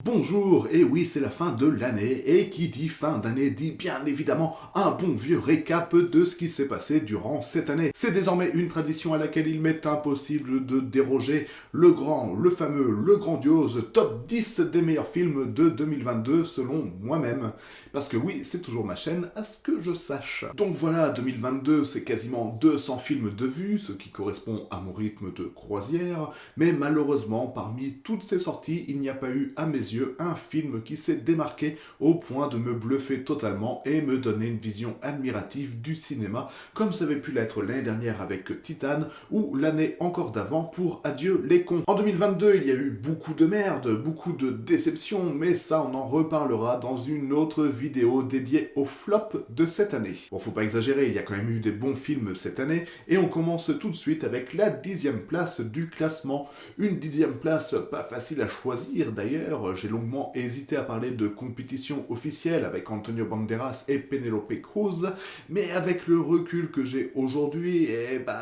Bonjour, et oui, c'est la fin de l'année, et qui dit fin d'année dit bien évidemment un bon vieux récap de ce qui s'est passé durant cette année. C'est désormais une tradition à laquelle il m'est impossible de déroger. Le grand, le fameux, le grandiose top 10 des meilleurs films de 2022 selon moi-même. Parce que oui, c'est toujours ma chaîne, à ce que je sache. Donc voilà, 2022, c'est quasiment 200 films de vue, ce qui correspond à mon rythme de croisière, mais malheureusement, parmi toutes ces sorties, il n'y a pas eu, à mes yeux, un film qui s'est démarqué au point de me bluffer totalement et me donner une vision admirative du cinéma, comme ça avait pu l'être l'année dernière avec Titane ou l'année encore d'avant pour Adieu les cons. En 2022, il y a eu beaucoup de merde, beaucoup de déceptions, mais ça on en reparlera dans une autre vidéo dédiée au flop de cette année. Bon, faut pas exagérer, il y a quand même eu des bons films cette année, et on commence tout de suite avec la 10e place du classement. Une 10e place pas facile à choisir d'ailleurs, j'ai longuement hésité à parler de compétition officielle avec Antonio Banderas et Penélope Cruz, mais avec le recul que j'ai aujourd'hui,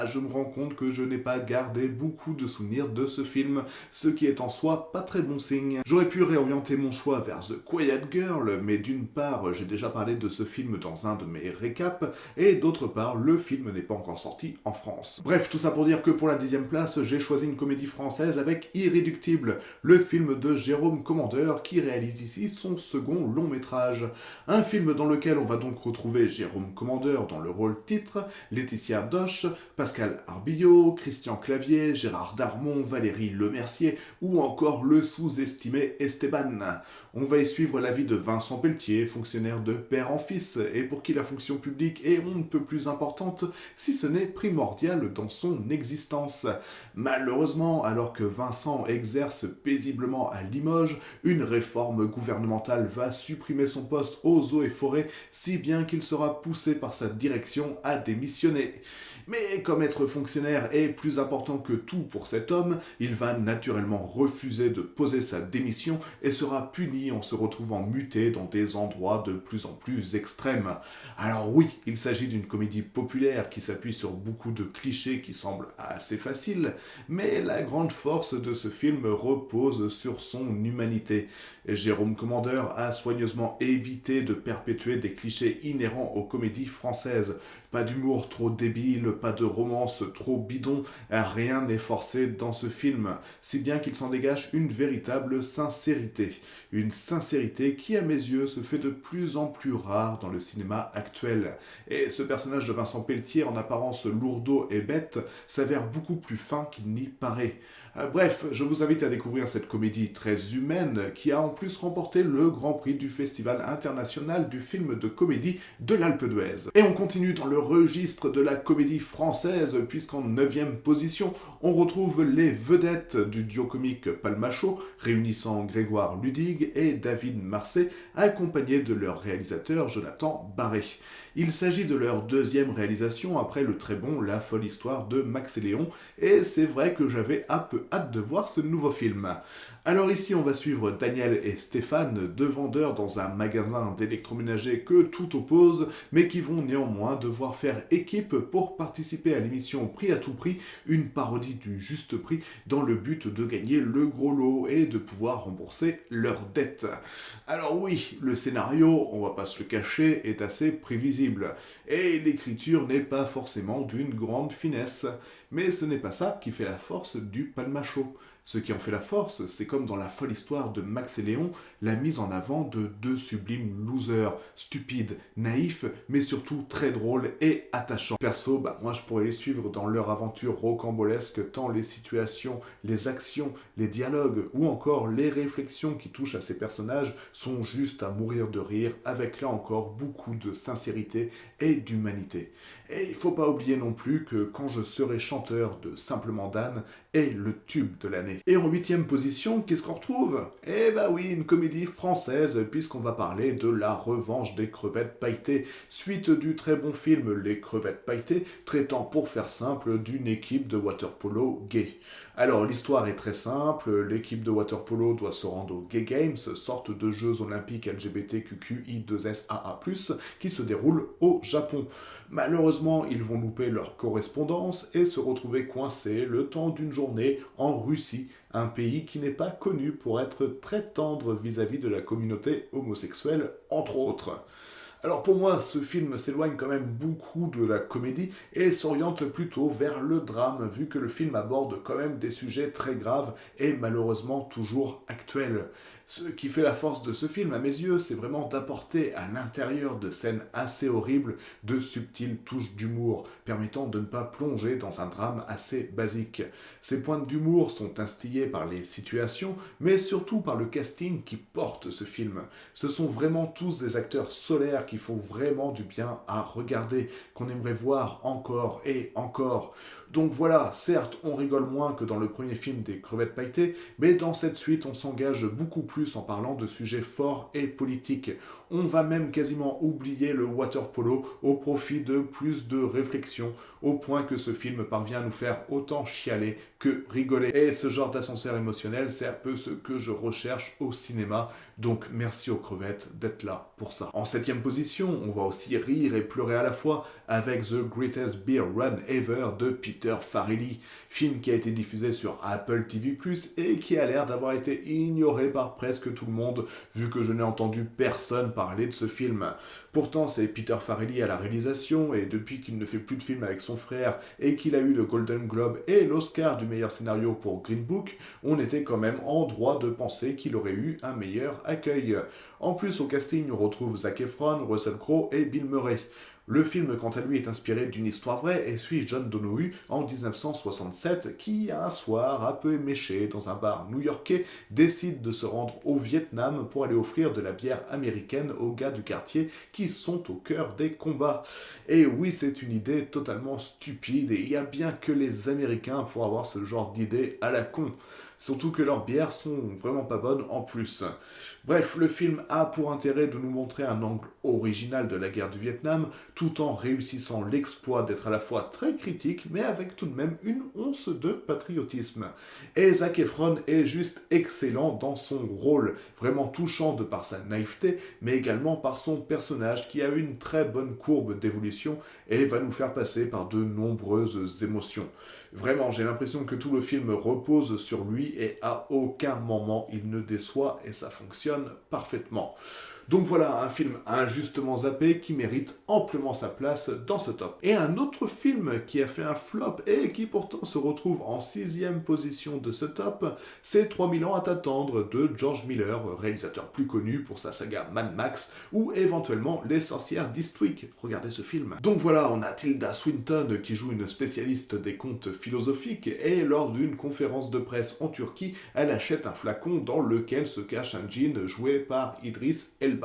je me rends compte que je n'ai pas gardé beaucoup de souvenirs de ce film, ce qui est en soi pas très bon signe. J'aurais pu réorienter mon choix vers The Quiet Girl, mais d'une part, j'ai déjà parlé de ce film dans un de mes récaps, et d'autre part, le film n'est pas encore sorti en France. Bref, tout ça pour dire que pour la 10e place, j'ai choisi une comédie française avec Irréductible, le film de Jérôme Commandeur qui réalise ici son second long métrage. Un film dans lequel on va donc retrouver Jérôme Commandeur dans le rôle titre, Laetitia Doche, Pascal Arbillot, Christian Clavier, Gérard Darmon, Valérie Lemercier ou encore le sous-estimé Esteban. On va y suivre la vie de Vincent Pelletier, fonctionnaire de père en fils, et pour qui la fonction publique est on ne peut plus importante, si ce n'est primordiale dans son existence. Malheureusement, alors que Vincent exerce paisiblement à Limoges, une réforme gouvernementale va supprimer son poste aux eaux et forêts, si bien qu'il sera poussé par sa direction à démissionner. Mais comme être fonctionnaire est plus important que tout pour cet homme, il va naturellement refuser de poser sa démission et sera puni en se retrouvant muté dans des endroits de plus en plus extrêmes. Alors oui, il s'agit d'une comédie populaire qui s'appuie sur beaucoup de clichés qui semblent assez faciles, mais la grande force de ce film repose sur son humanité. Jérôme Commandeur a soigneusement évité de perpétuer des clichés inhérents aux comédies françaises. Pas d'humour trop débile, pas de romance trop bidon, rien n'est forcé dans ce film, si bien qu'il s'en dégage une véritable sincérité. Une sincérité qui, à mes yeux, se fait de plus en plus rare dans le cinéma actuel. Et ce personnage de Vincent Pelletier, en apparence lourdeau et bête, s'avère beaucoup plus fin qu'il n'y paraît. Bref, je vous invite à découvrir cette comédie très humaine qui a en plus remporté le Grand Prix du Festival international du film de comédie de l'Alpe d'Huez. Et on continue dans le registre de la comédie française puisqu'en 9e position, on retrouve les vedettes du duo comique Palmachot réunissant Grégoire Ludig et David Marsay accompagnés de leur réalisateur Jonathan Barré. Il s'agit de leur 2e réalisation après le très bon La folle histoire de Max et Léon, et c'est vrai que j'avais un peu hâte de voir ce nouveau film. Alors ici on va suivre Daniel et Stéphane, deux vendeurs dans un magasin d'électroménager que tout oppose, mais qui vont néanmoins devoir faire équipe pour participer à l'émission Prix à tout prix, une parodie du juste prix, dans le but de gagner le gros lot et de pouvoir rembourser leurs dettes. Alors oui, le scénario, on va pas se le cacher, est assez prévisible, et l'écriture n'est pas forcément d'une grande finesse, mais ce n'est pas ça qui fait la force du Palmachot. Ce qui en fait la force, c'est comme dans La folle histoire de Max et Léon, la mise en avant de deux sublimes losers, stupides, naïfs, mais surtout très drôles et attachants. Perso, moi je pourrais les suivre dans leur aventure rocambolesque, tant les situations, les actions, les dialogues, ou encore les réflexions qui touchent à ces personnages sont juste à mourir de rire, avec là encore beaucoup de sincérité et d'humanité. Et il faut pas oublier non plus que Quand je serai chanteur de Simplement Dan est le tube de l'année. Et en 8e position, qu'est-ce qu'on retrouve ? Oui, une comédie française, puisqu'on va parler de La revanche des crevettes pailletées, suite du très bon film Les crevettes pailletées, traitant pour faire simple d'une équipe de water-polo gay. Alors l'histoire est très simple, l'équipe de water-polo doit se rendre aux Gay Games, sorte de Jeux olympiques LGBTQI2SAA+, qui se déroulent au Japon. Malheureusement, ils vont louper leur correspondance et se retrouver coincés le temps d'une journée séjourné en Russie, un pays qui n'est pas connu pour être très tendre vis-à-vis de la communauté homosexuelle, entre autres. Alors pour moi, ce film s'éloigne quand même beaucoup de la comédie et s'oriente plutôt vers le drame, vu que le film aborde quand même des sujets très graves et malheureusement toujours actuels. Ce qui fait la force de ce film, à mes yeux, c'est vraiment d'apporter à l'intérieur de scènes assez horribles de subtiles touches d'humour, permettant de ne pas plonger dans un drame assez basique. Ces pointes d'humour sont instillées par les situations, mais surtout par le casting qui porte ce film. Ce sont vraiment tous des acteurs solaires qui font vraiment du bien à regarder, qu'on aimerait voir encore et encore. Donc voilà, certes, on rigole moins que dans le premier film des crevettes pailletées, mais dans cette suite, on s'engage beaucoup plus en parlant de sujets forts et politiques. On va même quasiment oublier le water polo au profit de plus de réflexion, au point que ce film parvient à nous faire autant chialer que rigoler. Et ce genre d'ascenseur émotionnel, c'est un peu ce que je recherche au cinéma, donc merci aux crevettes d'être là pour ça. En 7ème position, on va aussi rire et pleurer à la fois avec The Greatest Beer Run Ever de Peter Farrelly, film qui a été diffusé sur Apple TV+, et qui a l'air d'avoir été ignoré par presque tout le monde, vu que je n'ai entendu personne parler de ce film. Pourtant, c'est Peter Farrelly à la réalisation, et depuis qu'il ne fait plus de films avec son frère, et qu'il a eu le Golden Globe et l'Oscar du meilleur scénario pour Green Book, on était quand même en droit de penser qu'il aurait eu un meilleur accueil. En plus, au casting, on retrouve Zac Efron, Russell Crowe et Bill Murray. Le film, quant à lui, est inspiré d'une histoire vraie et suit John Donohue en 1967 qui, un soir, un peu éméché dans un bar new-yorkais, décide de se rendre au Vietnam pour aller offrir de la bière américaine aux gars du quartier qui sont au cœur des combats. Et oui, c'est une idée totalement stupide et il y a bien que les Américains pour avoir ce genre d'idée à la con. Surtout que leurs bières sont vraiment pas bonnes en plus. Bref, le film a pour intérêt de nous montrer un angle original de la guerre du Vietnam, tout en réussissant l'exploit d'être à la fois très critique, mais avec tout de même une once de patriotisme. Et Zac Efron est juste excellent dans son rôle, vraiment touchant de par sa naïveté, mais également par son personnage qui a une très bonne courbe d'évolution et va nous faire passer par de nombreuses émotions. Vraiment, j'ai l'impression que tout le film repose sur lui et à aucun moment il ne déçoit et ça fonctionne parfaitement. Donc voilà, un film injustement zappé qui mérite amplement sa place dans ce top. Et un autre film qui a fait un flop et qui pourtant se retrouve en 6ème position de ce top, c'est 3000 ans à t'attendre de George Miller, réalisateur plus connu pour sa saga Mad Max ou éventuellement Les Sorcières d'Eastwick. Regardez ce film. Donc voilà, on a Tilda Swinton qui joue une spécialiste des contes philosophiques et lors d'une conférence de presse en Turquie, elle achète un flacon dans lequel se cache un djinn joué par Idris Elba.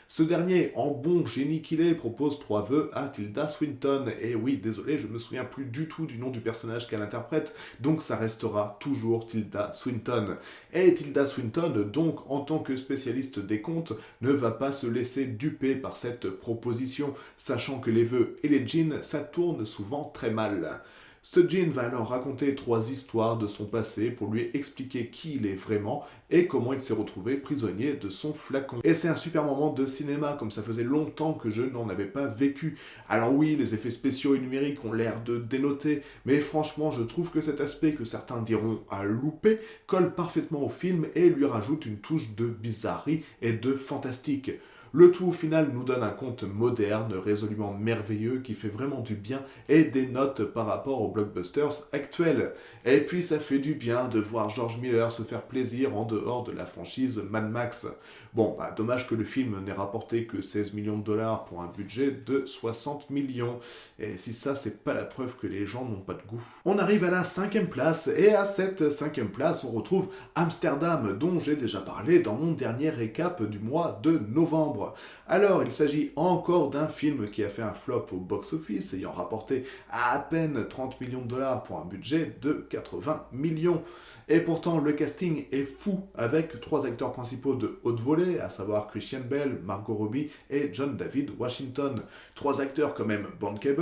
Ce dernier, en bon génie qu'il est, propose 3 vœux à Tilda Swinton. Et oui, désolé, je me souviens plus du tout du nom du personnage qu'elle interprète, donc ça restera toujours Tilda Swinton. Et Tilda Swinton, donc, en tant que spécialiste des contes, ne va pas se laisser duper par cette proposition, sachant que les vœux et les djinns, ça tourne souvent très mal. Ce djinn va alors raconter 3 histoires de son passé pour lui expliquer qui il est vraiment et comment il s'est retrouvé prisonnier de son flacon. Et c'est un super moment de cinéma, comme ça faisait longtemps que je n'en avais pas vécu. Alors oui, les effets spéciaux et numériques ont l'air de dénoter, mais franchement, je trouve que cet aspect que certains diront à louper colle parfaitement au film et lui rajoute une touche de bizarrerie et de fantastique. Le tout au final nous donne un conte moderne, résolument merveilleux, qui fait vraiment du bien et des notes par rapport aux blockbusters actuels. Et puis ça fait du bien de voir George Miller se faire plaisir en dehors de la franchise Mad Max. Bon, dommage que le film n'ait rapporté que 16 millions de dollars pour un budget de 60 millions. Et si ça, c'est pas la preuve que les gens n'ont pas de goût. On arrive à la 5ème place, et à cette 5ème place, on retrouve Amsterdam, dont j'ai déjà parlé dans mon dernier récap du mois de novembre. Alors, il s'agit encore d'un film qui a fait un flop au box-office, ayant rapporté à peine 30 millions de dollars pour un budget de 80 millions. Et pourtant, le casting est fou, avec 3 acteurs principaux de haute volée, à savoir Christian Bale, Margot Robbie et John David Washington. 3 acteurs quand même bankable,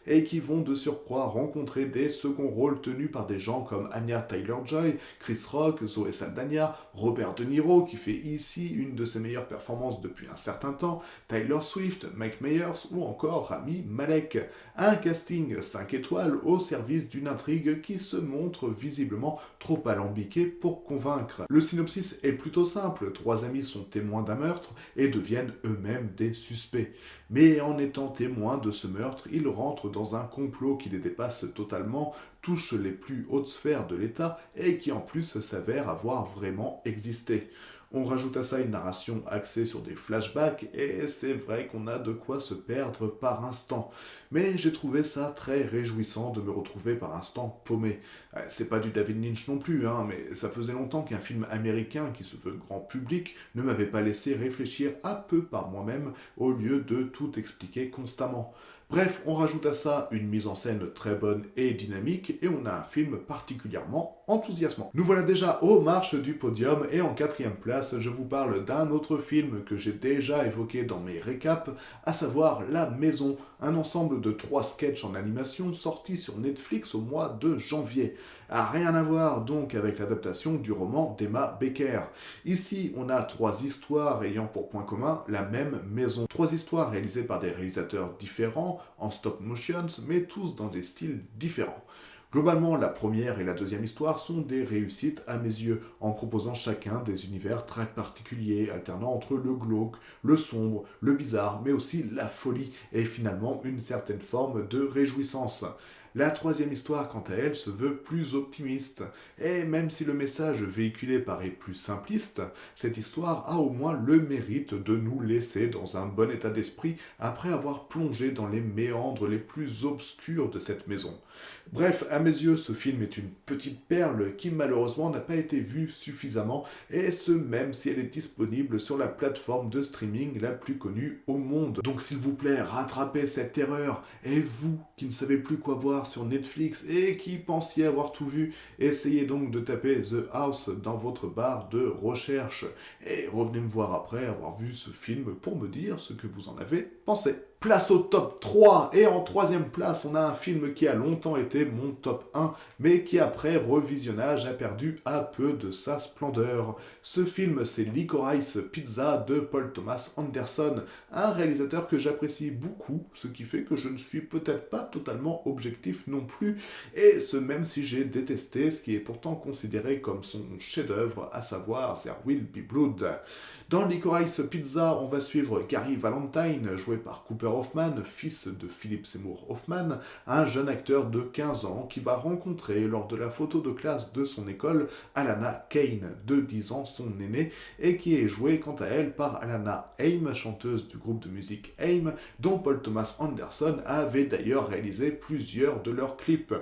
et qui vont de surcroît rencontrer des seconds rôles tenus par des gens comme Anya Taylor-Joy, Chris Rock, Zoe Saldana, Robert De Niro, qui fait ici une de ses meilleures performances depuis un certain temps, Taylor Swift, Mike Myers ou encore Rami Malek. Un casting 5 étoiles au service d'une intrigue qui se montre visiblement trop alambiquée pour convaincre. Le synopsis est plutôt simple, 3 amis sont témoins d'un meurtre et deviennent eux-mêmes des suspects. Mais en étant témoins de ce meurtre, ils rentrent dans un complot qui les dépasse totalement, touche les plus hautes sphères de l'État et qui en plus s'avère avoir vraiment existé. On rajoute à ça une narration axée sur des flashbacks et c'est vrai qu'on a de quoi se perdre par instant. Mais j'ai trouvé ça très réjouissant de me retrouver par instant paumé. C'est pas du David Lynch non plus, mais ça faisait longtemps qu'un film américain qui se veut grand public ne m'avait pas laissé réfléchir à peu par moi-même au lieu de tout expliquer constamment. Bref, on rajoute à ça une mise en scène très bonne et dynamique et on a un film particulièrement enthousiasmant. Nous voilà déjà aux marches du podium et en 4e place, je vous parle d'un autre film que j'ai déjà évoqué dans mes récaps, à savoir La Maison, un ensemble de 3 sketchs en animation sortis sur Netflix au mois de janvier. Rien à voir donc avec l'adaptation du roman d'Emma Becker. Ici, on a 3 histoires ayant pour point commun la même maison. 3 histoires réalisées par des réalisateurs différents, en stop motion, mais tous dans des styles différents. Globalement, la première et la deuxième histoire sont des réussites à mes yeux, en proposant chacun des univers très particuliers, alternant entre le glauque, le sombre, le bizarre, mais aussi la folie, et finalement une certaine forme de réjouissance. La troisième histoire, quant à elle, se veut plus optimiste. Et même si le message véhiculé paraît plus simpliste, cette histoire a au moins le mérite de nous laisser dans un bon état d'esprit après avoir plongé dans les méandres les plus obscurs de cette maison. Bref, à mes yeux, ce film est une petite perle qui malheureusement n'a pas été vue suffisamment, et ce même si elle est disponible sur la plateforme de streaming la plus connue au monde. Donc s'il vous plaît, rattrapez cette erreur, et vous qui ne savez plus quoi voir sur Netflix et qui pensiez avoir tout vu, essayez donc de taper The House dans votre barre de recherche, et revenez me voir après avoir vu ce film pour me dire ce que vous en avez pensé. Place au top 3, et en 3e place, on a un film qui a longtemps été mon top 1, mais qui après revisionnage a perdu un peu de sa splendeur. Ce film, c'est Licorice Pizza de Paul Thomas Anderson, un réalisateur que j'apprécie beaucoup, ce qui fait que je ne suis peut-être pas totalement objectif non plus, et ce même si j'ai détesté ce qui est pourtant considéré comme son chef-d'œuvre, à savoir There Will Be Blood. Dans Licorice Pizza, on va suivre Gary Valentine, joué par Cooper Hoffman, fils de Philip Seymour Hoffman, un jeune acteur de 15 ans qui va rencontrer lors de la photo de classe de son école Alana Kane, de 10 ans son aînée, et qui est jouée quant à elle par Alana Haim, chanteuse du groupe de musique Haim, dont Paul Thomas Anderson avait d'ailleurs réalisé plusieurs de leurs clips.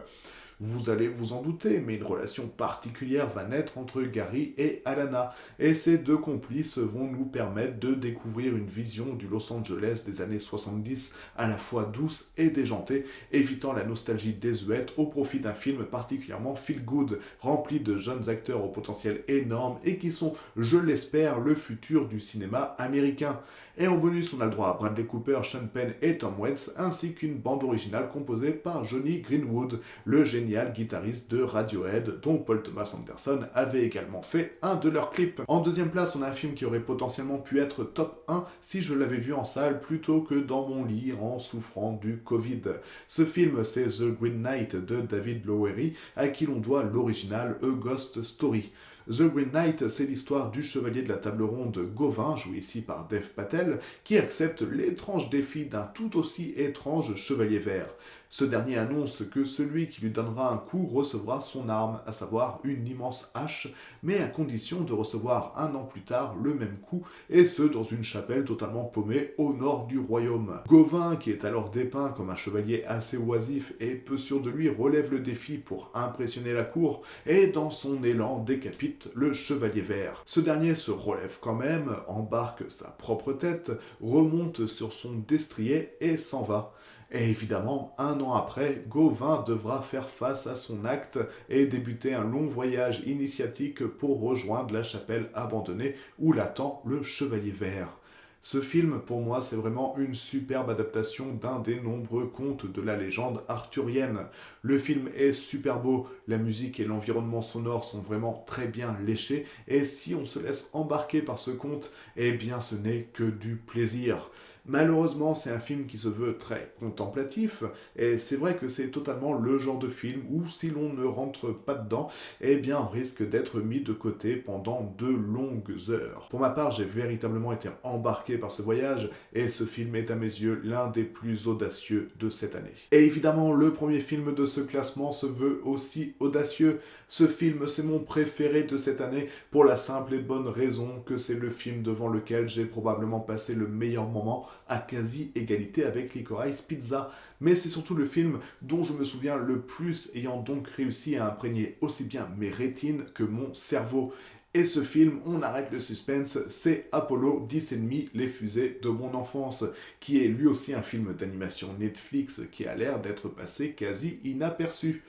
Vous allez vous en douter, mais une relation particulière va naître entre Gary et Alana, et ces deux complices vont nous permettre de découvrir une vision du Los Angeles des années 70 à la fois douce et déjantée, évitant la nostalgie désuète au profit d'un film particulièrement feel-good, rempli de jeunes acteurs au potentiel énorme et qui sont, je l'espère, le futur du cinéma américain. Et en bonus, on a le droit à Bradley Cooper, Sean Penn et Tom Waits, ainsi qu'une bande originale composée par Johnny Greenwood, le génial guitariste de Radiohead, dont Paul Thomas Anderson avait également fait un de leurs clips. En 2e place, on a un film qui aurait potentiellement pu être top 1 si je l'avais vu en salle plutôt que dans mon lit en souffrant du Covid. Ce film, c'est The Green Knight de David Lowery, à qui l'on doit l'original A Ghost Story. The Green Knight, c'est l'histoire du chevalier de la table ronde Gauvin, joué ici par Dev Patel, qui accepte l'étrange défi d'un tout aussi étrange chevalier vert. Ce dernier annonce que celui qui lui donnera un coup recevra son arme, à savoir une immense hache, mais à condition de recevoir un an plus tard le même coup, et ce dans une chapelle totalement paumée au nord du royaume. Gauvin, qui est alors dépeint comme un chevalier assez oisif et peu sûr de lui, relève le défi pour impressionner la cour, et dans son élan décapite le chevalier vert. Ce dernier se relève quand même, embarque sa propre tête, remonte sur son destrier et s'en va. Et évidemment, un an après, Gauvin devra faire face à son acte et débuter un long voyage initiatique pour rejoindre la chapelle abandonnée où l'attend le Chevalier Vert. Ce film, pour moi, c'est vraiment une superbe adaptation d'un des nombreux contes de la légende arthurienne. Le film est super beau, la musique et l'environnement sonore sont vraiment très bien léchés, et si on se laisse embarquer par ce conte, eh bien ce n'est que du plaisir. Malheureusement, c'est un film qui se veut très contemplatif, et c'est vrai que c'est totalement le genre de film où si l'on ne rentre pas dedans, eh bien on risque d'être mis de côté pendant de longues heures. Pour ma part, j'ai véritablement été embarqué par ce voyage, et ce film est à mes yeux l'un des plus audacieux de cette année. Et évidemment, le premier film de ce classement se veut aussi audacieux. Ce film, c'est mon préféré de cette année, pour la simple et bonne raison que c'est le film devant lequel j'ai probablement passé le meilleur moment, à quasi égalité avec Licorice Pizza. Mais c'est surtout le film dont je me souviens le plus, ayant donc réussi à imprégner aussi bien mes rétines que mon cerveau. Et ce film, on arrête le suspense, c'est Apollo 10,5, les fusées de mon enfance, qui est lui aussi un film d'animation Netflix qui a l'air d'être passé quasi inaperçu.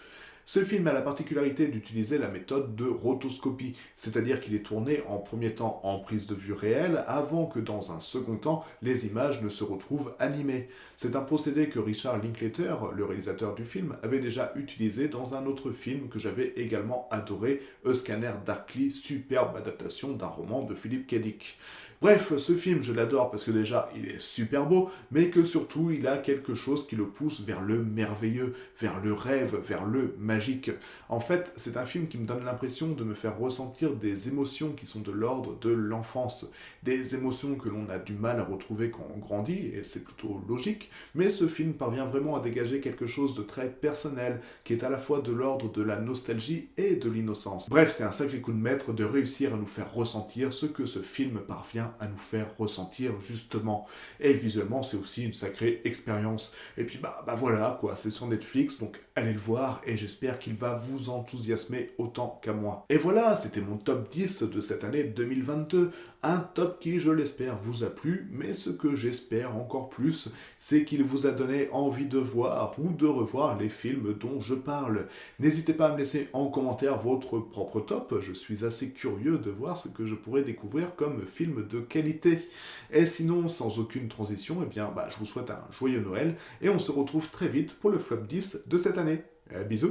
Ce film a la particularité d'utiliser la méthode de rotoscopie, c'est-à-dire qu'il est tourné en premier temps en prise de vue réelle avant que dans un second temps les images ne se retrouvent animées. C'est un procédé que Richard Linklater, le réalisateur du film, avait déjà utilisé dans un autre film que j'avais également adoré, A Scanner Darkly, superbe adaptation d'un roman de Philip K. Dick. Bref, ce film, je l'adore parce que déjà, il est super beau, mais que surtout, il a quelque chose qui le pousse vers le merveilleux, vers le rêve, vers le magique. En fait, c'est un film qui me donne l'impression de me faire ressentir des émotions qui sont de l'ordre de l'enfance. Des émotions que l'on a du mal à retrouver quand on grandit, et c'est plutôt logique, mais ce film parvient vraiment à dégager quelque chose de très personnel, qui est à la fois de l'ordre de la nostalgie et de l'innocence. Bref, c'est un sacré coup de maître de réussir à nous faire ressentir ce que ce film parvient à nous faire ressentir justement. Et visuellement, c'est aussi une sacrée expérience. Et puis bah voilà quoi, c'est sur Netflix, donc allez le voir et j'espère qu'il va vous enthousiasmer autant qu'à moi. Et voilà, c'était mon top 10 de cette année 2022. Un top qui, je l'espère, vous a plu, mais ce que j'espère encore plus, c'est qu'il vous a donné envie de voir ou de revoir les films dont je parle. N'hésitez pas à me laisser en commentaire votre propre top, je suis assez curieux de voir ce que je pourrais découvrir comme film de qualité. Et sinon, sans aucune transition, eh bien, je vous souhaite un joyeux Noël, et on se retrouve très vite pour le flop 10 de cette année. Bisous.